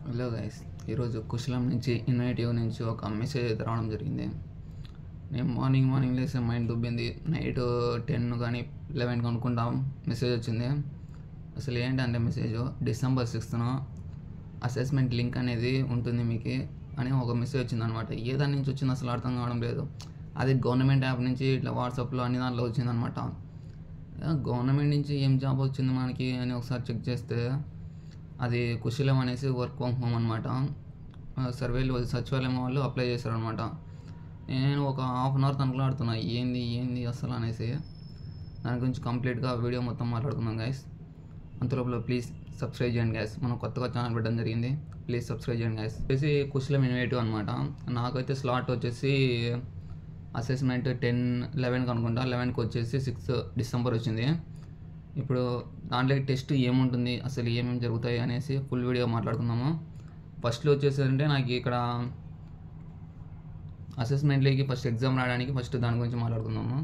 Hello guys, ఈరోజు కుశలం నుంచి innovative నుంచి ఒక మెసేజ్ అయితే రావడం జరిగింది. నేను మార్నింగ్ లేసే మైండ్ దుబ్బింది. నైట్ 10 కానీ 11 అనుకుంటాం మెసేజ్ వచ్చింది. అసలు ఏంటంటే message December 6th assessment link అనేది ఉంటుంది మీకు అని ఒక మెసేజ్ వచ్చింది అనమాట. ఏ దాని నుంచి వచ్చింది అసలు అర్థం కావడం లేదు. అది గవర్నమెంట్ యాప్ నుంచి ఇట్లా వాట్సాప్లో అన్ని దాంట్లో వచ్చిందనమాట. గవర్నమెంట్ నుంచి ఏం జాబ్ వచ్చింది మనకి అని ఒకసారి చెక్ చేస్తే అది కుశలం అనేసి వర్క్ ఫ్రమ్ హోమ్ అనమాట. సర్వేలు సచివాలయం వాళ్ళు అప్లై చేశారనమాట. నేను ఒక హాఫ్ అన్ అవర్ తనకలాడుతున్నా ఏంది అసలు అనేసి. దాని గురించి కంప్లీట్గా వీడియో మొత్తం మాట్లాడుకుందాం గైస్. అంతలోపల ప్లీజ్ సబ్స్క్రైబ్ చేయండి గైస్. మనం కొత్తగా ఛానల్ పెట్టడం జరిగింది, ప్లీజ్ సబ్స్క్రైబ్ చేయండి గైస్. వచ్చేసి కుశలం ఇన్నోవేటివ్ అనమాట. నాకైతే స్లాట్ వచ్చేసి అసెస్మెంట్ 10-11 అనుకుంటా. 11కి వచ్చేసి 6 December వచ్చింది. ఇప్పుడు దాంట్లో టెస్ట్ ఏముంటుంది, అసలు ఏమేమి జరుగుతాయి అనేసి ఫుల్ వీడియో మాట్లాడుకుందాము. ఫస్ట్లో వచ్చేసంటే నాకు ఇక్కడ అసెస్మెంట్లోకి ఫస్ట్ ఎగ్జామ్ రాయడానికి ఫస్ట్ దాని గురించి మాట్లాడుకుందాము.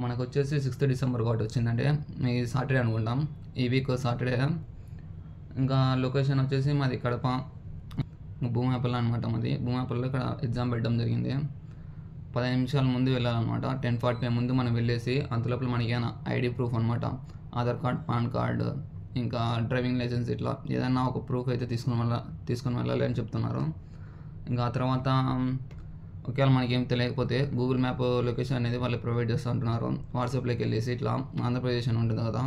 మనకు వచ్చేసి 6th December కాబట్టి వచ్చిందంటే మీ సాటర్డే అనుకుంటాం, ఈ వీక్ సాటర్డే. ఇంకా లొకేషన్ వచ్చేసి మాది కడప, భూమాపల్లి అనమాట. మాది భూమాపల్లిలో ఇక్కడ ఎగ్జామ్ పెట్టడం జరిగింది. 10 నిమిషాల ముందు వెళ్ళాలన్నమాట. 10:45 ముందు మనం వెళ్ళేసి అంతలోపల మనకి ఏమైనా ఐడి ప్రూఫ్ అనమాట, ఆధార్ కార్డ్, పాన్ కార్డు, ఇంకా డ్రైవింగ్ లైసెన్స్, ఇట్లా ఏదైనా ఒక ప్రూఫ్ అయితే తీసుకొని వెళ్ళాలి అని చెప్తున్నారు. ఇంకా ఆ తర్వాత ఒకవేళ మనకి ఏం తెలియకపోతే గూగుల్ మ్యాప్ లొకేషన్ అనేది వాళ్ళు ప్రొవైడ్ చేస్తూ ఉంటున్నారు. వాట్సాప్లోకి వెళ్ళేసి ఇట్లా ఆంధ్రప్రదేశ్ అని ఉంటుంది కదా,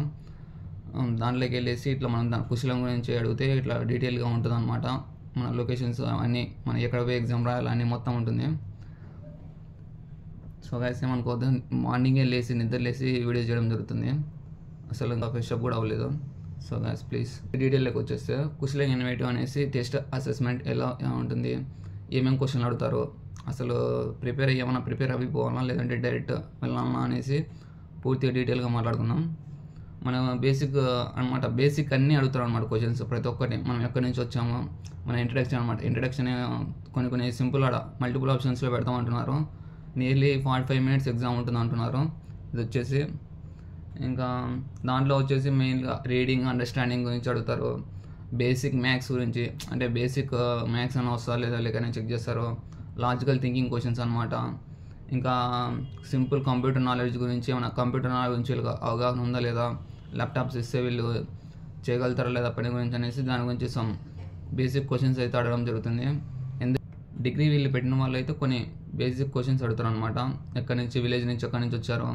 దాంట్లోకి వెళ్ళేసి ఇట్లా మనం కుశలం గురించి అడిగితే ఇట్లా డీటెయిల్గా ఉంటుంది అనమాట. మన లొకేషన్స్ అన్నీ, మనం ఎక్కడ పోయి ఎగ్జామ్ రాయాలి అన్నీ మొత్తం ఉంటుంది. సో గైస్ ఏమనుకోవద్దు, మార్నింగే నిద్ర లేసి వీడియో చేయడం జరుగుతుంది. అసలు ఇంకా ఫ్రెషప్ కూడా అవ్వలేదు. సో గైస్ ప్లీజ్ డీటెయిల్లోకి వచ్చేస్తే కుశలం ఇన్నోవేటివ్ అనేసి టెస్ట్ అసెస్మెంట్ ఎలా ఉంటుంది, ఏమేమి క్వశ్చన్లు అడుగుతారు, అసలు ఏమైనా ప్రిపేర్ అవ్విపోవాలా లేదంటే డైరెక్ట్ వెళ్ళాలా అనేసి పూర్తిగా డీటెయిల్గా మాట్లాడుకుందాం. మన బేసిక్ అనమాట, బేసిక్ అన్నీ అడుగుతారు అనమాట క్వశ్చన్స్ ప్రతి ఒక్కటి. మనం ఎక్కడి నుంచి వచ్చాము, మన ఇంట్రడక్షన్ అనమాట. ఇంట్రడక్షన్ కొన్ని సింపుల్ మల్టిపుల్ ఆప్షన్స్లో పెడతాం అంటున్నారు. నియర్లీ 45 minutes ఎగ్జామ్ ఉంటుంది అంటున్నారు. ఇది వచ్చేసి ఇంకా దాంట్లో వచ్చేసి మెయిన్గా రీడింగ్, అండర్స్టాండింగ్ గురించి అడుగుతారు. బేసిక్ మ్యాథ్స్ గురించి, అంటే బేసిక్ మ్యాథ్స్ అని వస్తా లేదా లేకనే చెక్ చేస్తారు. లాజికల్ థింకింగ్ క్వశ్చన్స్ అనమాట. ఇంకా సింపుల్ కంప్యూటర్ నాలెడ్జ్ గురించి, ఏమైనా కంప్యూటర్ నాలెడ్జ్ గురించి అవగాహన ఉందా లేదా, ల్యాప్టాప్స్ ఇస్తే వీళ్ళు చేయగలుగుతారా లేదా పని గురించి అనేసి దాని గురించి సమ్ బేసిక్ క్వశ్చన్స్ అయితే అడగడం జరుగుతుంది. డిగ్రీ వీళ్ళు పెట్టిన వాళ్ళు అయితే కొన్ని బేసిక్ క్వశ్చన్స్ అడుగుతారు అనమాట. ఎక్కడి నుంచి, విలేజ్ నుంచి ఎక్కడి నుంచి వచ్చారు,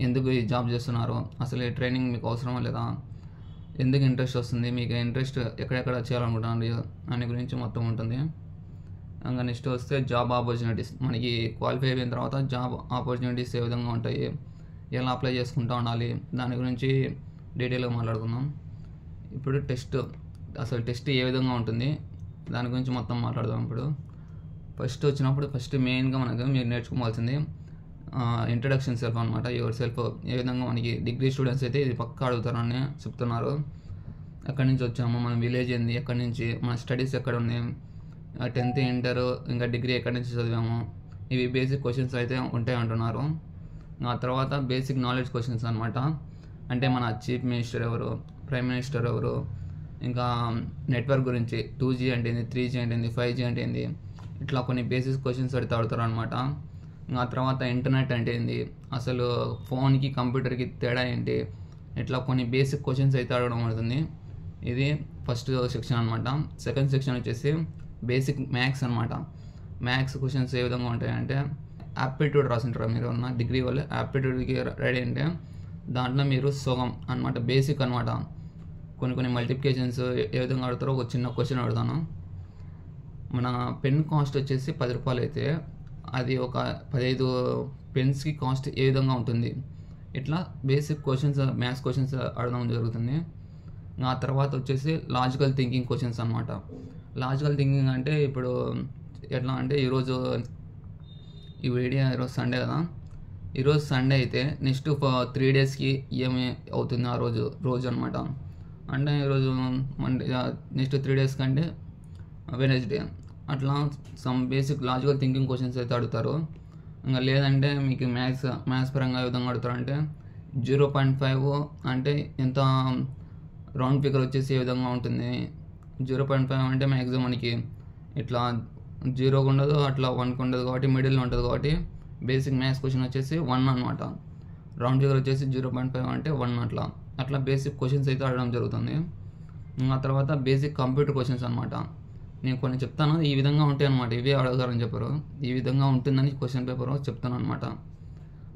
ఎందుకు ఈ జాబ్ చేస్తున్నారు, అసలు ఈ ట్రైనింగ్ మీకు అవసరమా లేదా, ఎందుకు ఇంట్రెస్ట్ వస్తుంది, మీకు ఇంట్రెస్ట్ ఎక్కడెక్కడ చేయాలనుకుంటున్నారు అనే గురించి మొత్తం ఉంటుంది. ఇంకా నెక్స్ట్ వస్తే జాబ్ ఆపర్చునిటీస్. మనకి క్వాలిఫై అయిన తర్వాత జాబ్ ఆపర్చునిటీస్ ఏ విధంగా ఉంటాయి, ఎలా అప్లై చేసుకుంటూ ఉండాలి, దాని గురించి డీటెయిల్గా మాట్లాడుకుందాం. ఇప్పుడు అసలు టెస్ట్ ఏ విధంగా ఉంటుంది దాని గురించి మొత్తం మాట్లాడదాం. ఇప్పుడు ఫస్ట్ మెయిన్గా మీరు నేర్చుకోవాల్సింది ఇంట్రడక్షన్ సెల్ఫ్ అనమాట. యువర్ సెల్ఫ్ ఏ విధంగా మనకి డిగ్రీ స్టూడెంట్స్ అయితే ఇది పక్కా అడుగుతారని చెప్తున్నారు. ఎక్కడి నుంచి వచ్చాము, మన విలేజ్ ఏంది, ఎక్కడి నుంచి, మన స్టడీస్ ఎక్కడ ఉన్నాయి, 10th ఇంటర్ ఇంకా డిగ్రీ ఎక్కడి నుంచి చదివాము, ఇవి బేసిక్ క్వశ్చన్స్ అయితే ఉంటాయి అంటున్నారు. ఆ తర్వాత బేసిక్ నాలెడ్జ్ క్వశ్చన్స్ అనమాట. అంటే మన చీఫ్ మినిస్టర్ ఎవరు, ప్రైమ్ మినిస్టర్ ఎవరు, ఇంకా నెట్వర్క్ గురించి 2G అంటే ఏంది, 3G అంటే ఏంది, 5G అంటే ఏంది, ఇట్లా కొన్ని బేసిక్ క్వశ్చన్స్ అడుగుతారు అనమాట. ఆ తర్వాత ఇంటర్నెట్ అంటే ఏంది, అసలు ఫోన్కి కంప్యూటర్కి తేడా ఏంటి, ఇట్లా కొన్ని బేసిక్ క్వశ్చన్స్ అయితే అడగడం అవుతుంది. ఇది ఫస్ట్ సెక్షన్ అనమాట. సెకండ్ సెక్షన్ వచ్చేసి బేసిక్ మ్యాథ్స్ అనమాట. మ్యాథ్స్ క్వశ్చన్స్ ఏ విధంగా ఉంటాయంటే, యాప్టిట్యూడ్ రాసింటారు మీరు ఉన్న డిగ్రీ వాళ్ళు, యాప్టిట్యూడ్కి రెడీ అంటే దాంట్లో మీరు సగం అనమాట, బేసిక్ అనమాట. కొన్ని మల్టిప్లికేషన్స్ ఏ విధంగా అడుగుతారో ఒక చిన్న క్వశ్చన్ అడుగుతాను. మన పెన్ కాస్ట్ వచ్చేసి 10 రూపాయలు అయితే అది ఒక 15 పెన్స్కి కాస్ట్ ఏ విధంగా ఉంటుంది, ఇట్లా బేసిక్ క్వశ్చన్స్ మ్యాథ్స్ క్వశ్చన్స్ అడగడం జరుగుతుంది. ఆ తర్వాత వచ్చేసి లాజికల్ థింకింగ్ క్వశ్చన్స్ అనమాట. లాజికల్ థింకింగ్ అంటే ఇప్పుడు ఎట్లా అంటే ఈ రోజు సండే కదా, ఈరోజు సండే అయితే నెక్స్ట్ 3 daysకి ఏమి అవుతుంది ఆ రోజు అనమాట. అంటే ఈరోజు మండే, నెక్స్ట్ 3 days కంటే వెనస్డే, అట్లా some basic logical thinking questions అయితే అడుగుతారు. ఇంకా లేదంటే మీకు మ్యాథ్స్ పరంగా ఏ విధంగా అడుగుతారంటే 0.5 అంటే ఎంత రౌండ్ ఫిగర్ వచ్చేసి ఏ విధంగా ఉంటుంది, 0.5 అంటే మ్యాక్సిమం మనకి ఇట్లా 0కి ఉండదు, అట్లా 1కి ఉండదు కాబట్టి మిడిల్లో ఉంటుంది కాబట్టి బేసిక్ మ్యాథ్స్ క్వశ్చన్ వచ్చేసి 1 అనమాట. రౌండ్ ఫిగర్ వచ్చేసి 0.5 అంటే 1 అట్లా బేసిక్ క్వశ్చన్స్ అయితే అడగడం జరుగుతుంది. ఆ తర్వాత బేసిక్ కంప్యూటర్ క్వశ్చన్స్ అనమాట. నేను కొన్ని చెప్తాను, ఈ విధంగా ఉంటాయి అనమాట, ఇవే అడగారని చెప్పారు, ఈ విధంగా ఉంటుందని క్వశ్చన్ పేపర్ చెప్తాను అనమాట.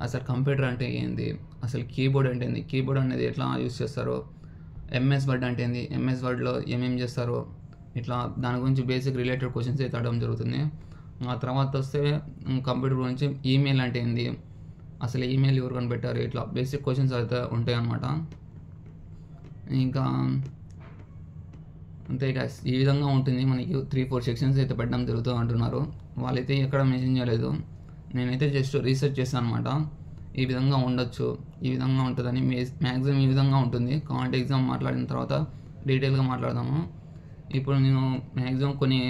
అసలు కంప్యూటర్ అంటే ఏంది, అసలు కీబోర్డ్ అంటే ఏంది, కీబోర్డ్ అనేది ఎట్లా యూస్ చేస్తారు, ఎంఎస్ వర్డ్ అంటే ఏంది, ఎంఎస్ వర్డ్లో ఏమేమి చేస్తారు, ఇట్లా దాని గురించి బేసిక్ రిలేటెడ్ క్వశ్చన్స్ అయితే అడగడం జరుగుతుంది. ఆ తర్వాత వస్తే కంప్యూటర్ గురించి ఈమెయిల్ అంటే ఏంది, అసలు ఈమెయిల్ ఎవరు కనిపెట్టారు, ఇట్లా బేసిక్ క్వశ్చన్స్ అయితే ఉంటాయి అన్నమాట. ఇంకా అంతే గైస్, ఈ విధంగా ఉంటుంది. మనకి 3-4 సెక్షన్స్ అయితే పెట్టడం జరుగుతూ అంటున్నారు, వాళ్ళైతే ఎక్కడ మెన్షన్ చేయలేదు, నేనైతే జస్ట్ రీసెర్చ్ చేశాను అనమాట. ఈ విధంగా ఉండొచ్చు, ఈ విధంగా ఉంటుందని, మ్యాక్సిమం ఈ విధంగా ఉంటుంది. కాంట్ ఎగ్జామ్ మాట్లాడిన తర్వాత డీటెయిల్గా మాట్లాడదాము. ఇప్పుడు నేను మ్యాక్సిమం కొన్ని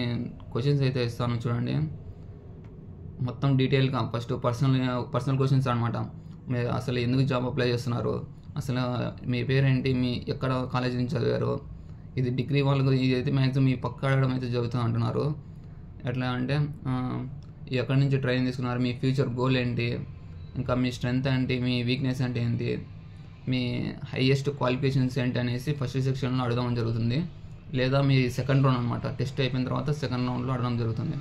క్వశ్చన్స్ అయితే ఇస్తాను చూడండి, మొత్తం డీటెయిల్గా. ఫస్ట్ పర్సనల్ క్వశ్చన్స్ అనమాట. మీరు అసలు ఎందుకు జాబ్ అప్లై చేస్తున్నారు, అసలు మీ పేరేంటి, మీ ఎక్కడ కాలేజ్ నుంచి చదివారు, ఇది డిగ్రీ వాళ్ళకు ఇది అయితే మ్యాక్సిమం మీ పక్క అడగడం అయితే జరుగుతుంది అంటున్నారు. ఎట్లా అంటే ఎక్కడి నుంచి ట్రైనింగ్ తీసుకున్నారు, మీ ఫ్యూచర్ గోల్ ఏంటి, ఇంకా మీ స్ట్రెంగ్త్ ఏంటి, మీ వీక్నెస్ అంటే ఏంటి, మీ హైయెస్ట్ క్వాలిఫికేషన్స్ ఏంటి అనేసి ఫస్ట్ సెక్షన్లో అడగడం జరుగుతుంది. లేదా మీ సెకండ్ రౌండ్ అనమాట, టెస్ట్ అయిపోయిన తర్వాత సెకండ్ రౌండ్లో అడగడం జరుగుతుంది.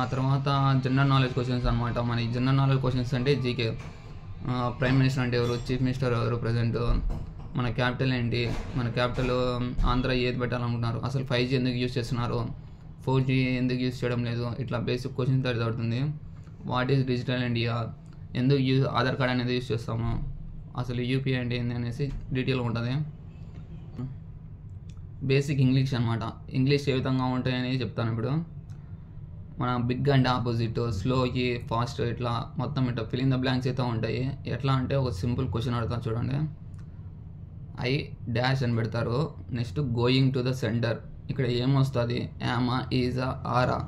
ఆ తర్వాత జనరల్ నాలెడ్జ్ క్వశ్చన్స్ అనమాట. మన జనరల్ నాలెడ్జ్ క్వశ్చన్స్ అంటే జీకే, ప్రైమ్ మినిస్టర్ అంటే ఎవరు, చీఫ్ మినిస్టర్ ఎవరు ప్రజెంట్, మన క్యాపిటల్ ఏంటి, మన క్యాపిటల్ ఆంధ్ర ఏది పెట్టాలనుకుంటున్నారు, అసలు 5G ఎందుకు యూజ్ చేస్తున్నారు, 4G ఎందుకు యూజ్ చేయడం లేదు, ఇట్లా బేసిక్ క్వశ్చన్స్ అవుతుంది. వాట్ ఈజ్ డిజిటల్ ఇండియా, ఎందుకు ఆధార్ కార్డ్ అనేది యూజ్ చేస్తాము, అసలు యూపీఐ అంటే ఏంది అనేసి డీటెయిల్గా ఉంటుంది. బేసిక్ ఇంగ్లీష్ అనమాట, ఇంగ్లీష్ ఏ విధంగా ఉంటాయని చెప్తాను ఇప్పుడు. మన బిగ్ అండ్ ఆపోజిట్, స్లోకి ఫాస్ట్, ఇట్లా మొత్తం ఇట్లా ఫిల్ ఇన్ ద బ్లాంక్స్ అయితే ఉంటాయి. ఎట్లా అంటే ఒక సింపుల్ క్వశ్చన్ అడుగుతాను చూడండి, ఐ డాష్ అని పెడతారు, next going to the centre, ఇక్కడ ఏమొస్తుంది, యామా, ఈజా, ఆరా,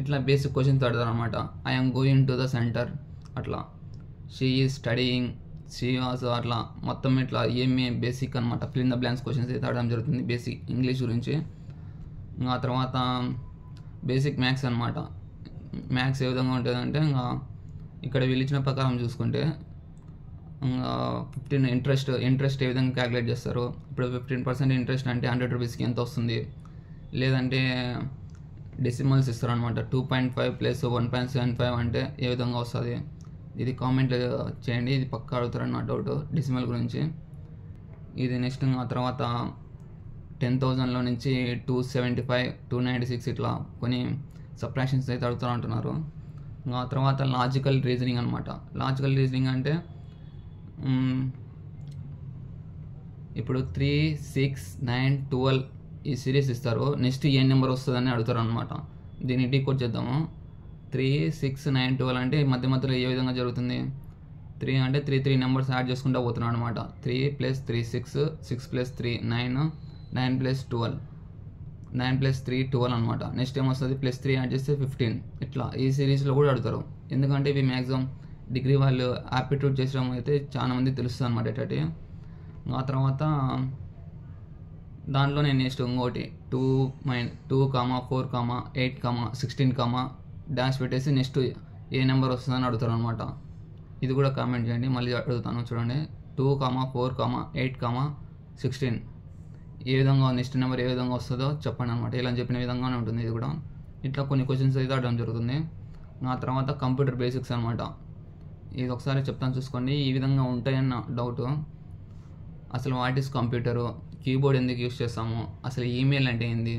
ఇట్లా బేసిక్ క్వశ్చన్స్ అడతారు అనమాట. I'm going to the centre, అట్లా she is studying, she was, అట్లా మొత్తం ఇట్లా ఏమి బేసిక్ అనమాట. Fill in the blanks questions అయితే అడగడం జరుగుతుంది బేసిక్ ఇంగ్లీష్ గురించి. ఆ తర్వాత బేసిక్ మ్యాథ్స్ అనమాట. మ్యాథ్స్ ఏ విధంగా ఉంటుందంటే ఇక్కడ వీళ్ళు ఇచ్చిన ప్రకారం చూసుకుంటే 15 ఇంట్రెస్ట్ ఏ విధంగా క్యాలిక్యులేట్ చేస్తారు. ఇప్పుడు 15% ఇంట్రెస్ట్ అంటే 100 రూపీస్కి ఎంత వస్తుంది, లేదంటే డెసిమల్స్ ఇస్తారు అనమాట. 2.5 + 1.75 అంటే ఏ విధంగా వస్తుంది, ఇది కామెంట్ చేయండి, ఇది పక్కా అడుగుతారని నా డౌట్ డెసిమల్ గురించి. ఇది నెక్స్ట్ ఆ తర్వాత 10,000లో నుంచి 275, 296 ఇట్లా కొన్ని సబ్ట్రాక్షన్స్ అయితే అడుగుతూ అంటున్నారు. ఆ తర్వాత లాజికల్ రీజనింగ్ అనమాట. లాజికల్ రీజనింగ్ అంటే ఇప్పుడు 3, 6, 9, 12 ఈ సిరీస్ ఇస్తారు, నెక్స్ట్ ఏ నెంబర్ వస్తుందని అడుగుతారు అనమాట. దీన్ని డీకోడ్ చేద్దాము. 3, 6, 9, 12 అంటే మధ్యలో ఏ విధంగా జరుగుతుంది, 3 అంటే 3 నెంబర్స్ యాడ్ చేసుకుంటూ పోతున్నాడు అనమాట. 3 + 3 6, 6 + 3 9, 9 + 12, 9 + 3 12 అనమాట. నెక్స్ట్ ఏమొస్తుంది, +3 యాడ్ చేస్తే 15. ఇట్లా ఈ సిరీస్లో కూడా అడుగుతారు, ఎందుకంటే ఇవి మ్యాక్సిమం డిగ్రీ వాళ్ళు యాప్టిట్యూడ్ చేసడం అయితే చాలా మంది తెలుస్తుంది అనమాట ఎట్టటి. ఆ తర్వాత దాంట్లో నేను నెక్స్ట్ ఇంకోటి 2, 4, 8, 16, డాష్ పెట్టేసి నెక్స్ట్ ఏ నెంబర్ వస్తుందని అడుగుతారు అనమాట. ఇది కూడా కామెంట్ చేయండి, మళ్ళీ అడుగుతాను చూడండి. 2, 4, 8, 16 ఏ విధంగా నెక్స్ట్ నెంబర్ ఏ విధంగా వస్తుందో చెప్పండి అనమాట. ఇలా చెప్పిన విధంగానే ఉంటుంది ఇది కూడా. ఇట్లా కొన్ని క్వశ్చన్స్ అయితే అడగడం జరుగుతుంది. ఆ తర్వాత కంప్యూటర్ బేసిక్స్ అనమాట. ఇది ఒకసారి చెప్తాను చూసుకోండి, ఈ విధంగా ఉంటాయన్న డౌట్. అసలు వాట్ ఈస్ కంప్యూటరు, కీబోర్డ్ ఎందుకు యూస్ చేస్తాము, అసలు ఈమెయిల్ అంటే ఏంది,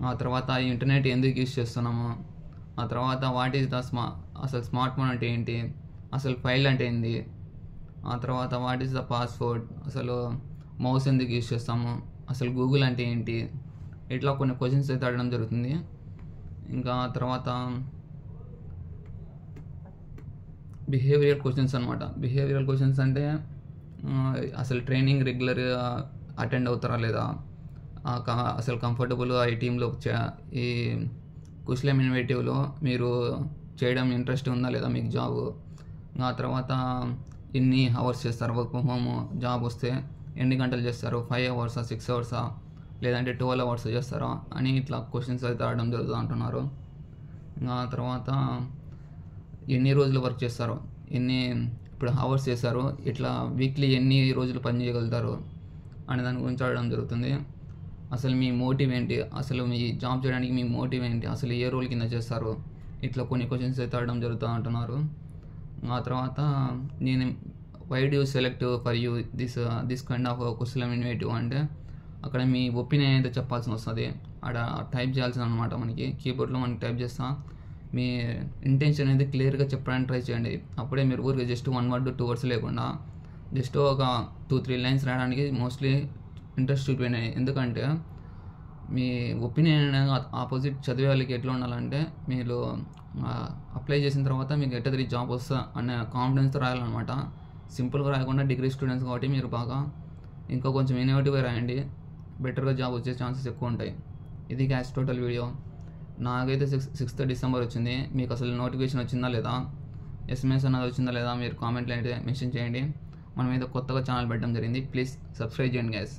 ఆ తర్వాత ఇంటర్నెట్ ఎందుకు యూస్ చేస్తున్నాము, ఆ తర్వాత వాట్ ఈస్ ద అసలు స్మార్ట్ ఫోన్ అంటే ఏంటి, అసలు ఫైల్ అంటే ఏంది, ఆ తర్వాత వాట్ ఈస్ ద పాస్వర్డ్, అసలు మౌస్ ఎందుకు యూస్ చేస్తాము, అసలు గూగుల్ అంటే ఏంటి, ఇట్లా కొన్ని క్వశ్చన్స్ అయితే అడగడం జరుగుతుంది. ఇంకా తర్వాత బిహేవియర్ క్వశ్చన్స్ అనమాట. బిహేవియరల్ క్వశ్చన్స్ అంటే అసలు ట్రైనింగ్ రెగ్యులర్గా అటెండ్ అవుతారా లేదా, అసలు కంఫర్టబుల్ ఈ టీంలో ఈ కుశలం ఇన్నోవేటివ్లో మీరు చేయడం ఇంట్రెస్ట్ ఉందా లేదా మీకు జాబ్, ఆ తర్వాత ఎన్ని అవర్స్ చేస్తారు వర్క్ ఫ్రమ్ హోమ్, జాబ్ వస్తే ఎన్ని గంటలు చేస్తారు, 5 hours 6 hours, లేదంటే 12 అవర్స్ చేస్తారా అని ఇట్లా క్వశ్చన్స్ అయితే అడగడం జరుగుతుంది అంటున్నారు. ఇంకా తర్వాత ఎన్ని రోజులు వర్క్ చేస్తారు, ఇప్పుడు అవర్స్ చేస్తారు, ఇట్లా వీక్లీ ఎన్ని రోజులు పని చేయగలుగుతారు అనే దాని గురించి అడగడం జరుగుతుంది. అసలు మీ మోటివ్ ఏంటి, అసలు మీ జాబ్ చేయడానికి మీ మోటివ్ ఏంటి, అసలు ఏ రోల్ కింద చేస్తారు, ఇట్లా కొన్ని క్వశ్చన్స్ అయితే అడగడం జరుగుతూ అంటున్నారు. ఆ తర్వాత నేను why do select for you this kind of question inventive అంటే అక్కడ మీ ఒపీనియన్ అయితే చెప్పాల్సి వస్తుంది. అక్కడ టైప్ చేయాల్సింది అనమాట. మనకి కీబోర్డ్లో మనకి టైప్ చేస్తా మీ ఇంటెన్షన్ అనేది క్లియర్గా చెప్పడానికి ట్రై చేయండి. అప్పుడే మీరు ఊరికి జస్ట్ 1 word 2 words లేకుండా జస్ట్ ఒక 2-3 lines రాయడానికి మోస్ట్లీ ఇంట్రెస్ట్ చూపించండి. ఎందుకంటే మీ ఒపీనియన్ అనేది ఆపోజిట్ చదివే వాళ్ళకి ఎట్లా ఉండాలంటే మీరు అప్లై చేసిన తర్వాత మీకు ఎట్టదిరి జాబ్ వస్తా అనే కాన్ఫిడెన్స్తో రాయాలన్నమాట. సింపుల్గా రాయకుండా డిగ్రీ స్టూడెంట్స్ కాబట్టి మీరు బాగా ఇంకా కొంచెం ఇన్నోవేటివ్గా రాయండి, బెటర్గా జాబ్ వచ్చే ఛాన్సెస్ ఎక్కువ ఉంటాయి. ఇది గ్యాస్ టోటల్ వీడియో. నాకైతే 6th December వచ్చింది. మీకు అసలు నోటిఫికేషన్ వచ్చిందా లేదా, SMS అన్నది వచ్చిందా లేదా మీరు కామెంట్లో అయితే మెన్షన్ చేయండి. మనం ఏదో కొత్తగా ఛానల్ పెట్టడం జరిగింది. ప్లీజ్ సబ్స్క్రైబ్ చేయండి గ్యాస్.